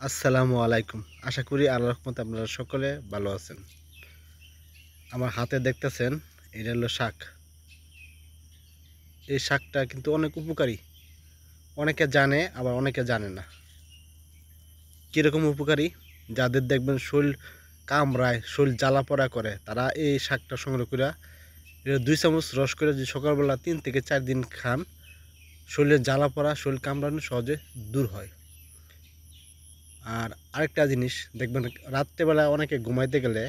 আসসালামু আলাইকুম। আশা করি আল্লাহর রহমতে আপনারা সকলে ভালো আছেন। আমার হাতে দেখতেছেন এটা হলো শাক। এই শাকটা কিন্তু অনেক উপকারী। অনেকে জানে আবার অনেকে জানে না। কীরকম উপকারী? যাদের দেখবেন শরীর কামড়ায়, শরীর জ্বালাপোড়া করে তারা এই শাকটা সংগ্রহ করে এটা 2 চামচ রস করে যদি সকালবেলা 3 থেকে 4 দিন খান, শরীরের জ্বালাপোড়া, শরীর কামড়ানো সহজে দূর হয়। আর আরেকটা জিনিস দেখবেন রাত্রেবেলা অনেকে ঘুমাইতে গেলে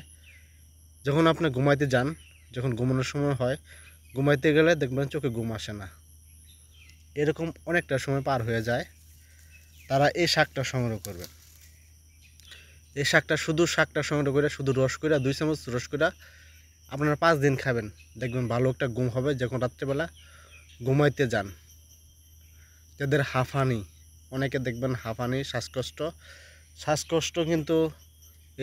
যখন আপনি ঘুমাইতে যান, যখন ঘুমানোর সময় হয়, ঘুমাইতে গেলে দেখবেন চোখে ঘুম আসে না, এরকম অনেকটা সময় পার হয়ে যায়। তারা এই শাকটা সংগ্রহ করবেন। এই শাকটা সংগ্রহ করে শুধু রস করে 2 চামচ রস করে আপনারা 5 দিন খাবেন, দেখবেন ভালো একটা ঘুম হবে যখন রাত্রেবেলা ঘুমাইতে যান। যাদের হাঁফানি, অনেকে দেখবেন হাঁফানি, শ্বাসকষ্ট কিন্তু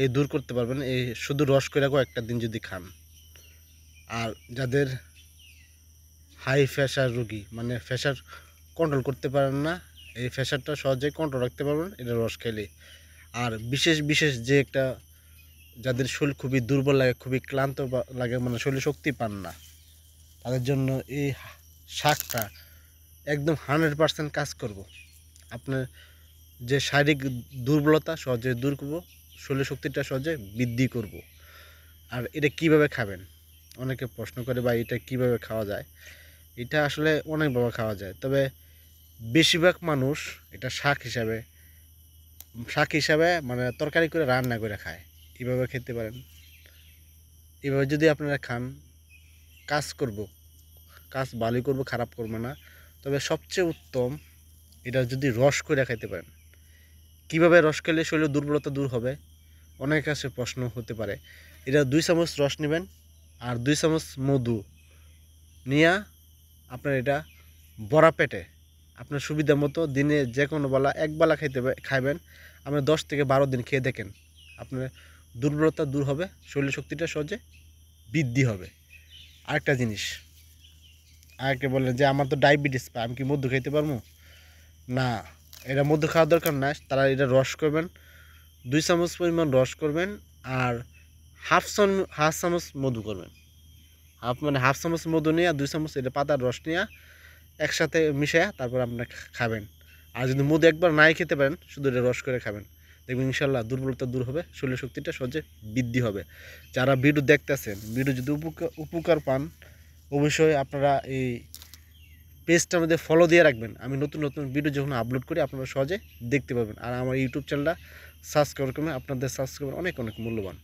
এই দূর করতে পারবেন এই শুধু রস করে কয়েকটা দিন যদি খান। আর যাদের হাই প্রেশার রোগী, মানে প্রেশার কন্ট্রোল করতে পারেন না, এই প্রেশারটা সহজেই কন্ট্রোল রাখতে পারবেন এটা রস খেলে। আর বিশেষ যে একটা, যাদের শরীর খুবই দুর্বল লাগে, খুবই ক্লান্ত লাগে, মানে শরীরে শক্তি পান না, তাদের জন্য এই শাকটা একদম 100% কাজ করব। আপনার যে শারীরিক দুর্বলতা সহজে দূর করব, শরীরের শক্তিটা সহজে বৃদ্ধি করব। আর এটা কিভাবে খাবেন? অনেকে প্রশ্ন করে বা এটা কিভাবে খাওয়া যায়। এটা আসলে অনেকভাবে খাওয়া যায়, তবে বেশিরভাগ মানুষ এটা শাক হিসাবে মানে তরকারি করে রান্না করে খায়। এভাবে খেতে পারেন। এভাবে যদি আপনারা খান, কাজ ভালোই করব, খারাপ করবে না। তবে সবচেয়ে উত্তম এটা যদি রস করে খাইতে পারেন। কিভাবে রস খেলে শরীরের দুর্বলতা দূর হবে? অনেক কাছে প্রশ্ন হতে পারে। এটা 2 চামচ রস নেবেন আর 2 চামচ মধু নিয়ে আপনার এটা বড়া পেটে আপনার সুবিধা মতো দিনে যে কোনো বেলা একবেলা খাইবেন। আপনার 10 থেকে 12 দিন খেয়ে দেখেন, আপনার দুর্বলতা দূর হবে, শরীরের শক্তিটা সহজে বৃদ্ধি হবে। আরেকটা জিনিস, আরেকটা বললেন যে আমার তো ডায়াবেটিস, আমি কি মধু খাইতে পারবো? না, এটা মধু খাওয়ার দরকার না। তারা এটা রস করবেন, 2 চামচ পরিমাণ রস করবেন আর হাফ চামচ মধু করবেন। হাফ চামচ মধু নিয়ে 2 চামচ এটা পাতার রস নিয়ে একসাথে মিশিয়ে তারপর আপনার খাবেন। আর যদি মধু একবার নাই খেতে পারেন, শুধু এটা রস করে খাবেন, দেখবেন ইনশাল্লাহ দুর্বলতা দূর হবে, শরীরের শক্তিটা সহজে বৃদ্ধি হবে। যারা ভিডিও দেখতেছেন, ভিডিও যদি উপকার পান, অবশ্যই আপনারা এই পেজটার মধ্যে ফলো দিয়ে রাখবেন। আমি নতুন নতুন ভিডিও যখন আপলোড করি আপনারা সহজে দেখতে পাবেন। আর আমার ইউটিউব চ্যানেলটা সাবস্ক্রাইব করবেন, আপনাদের সাবস্ক্রাইব অনেক অনেক মূল্যবান।